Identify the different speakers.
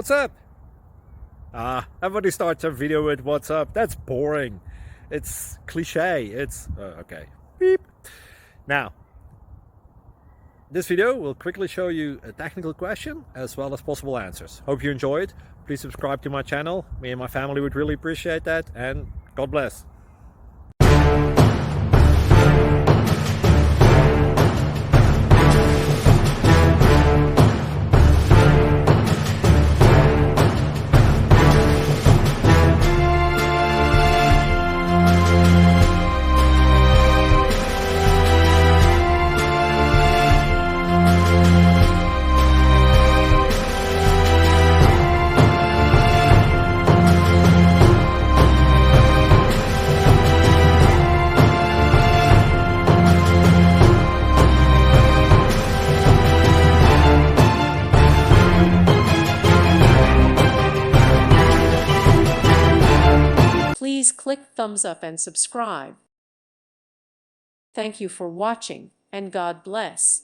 Speaker 1: what's up? Everybody starts a video with what's up. That's boring. It's cliche. It's okay. Beep. Now, this video will quickly show you a technical question as well as possible answers. Hope you enjoy it. Please subscribe to my channel. Me and my family would really appreciate that, and God bless.
Speaker 2: Please click thumbs up and subscribe. Thank you for watching, and God bless.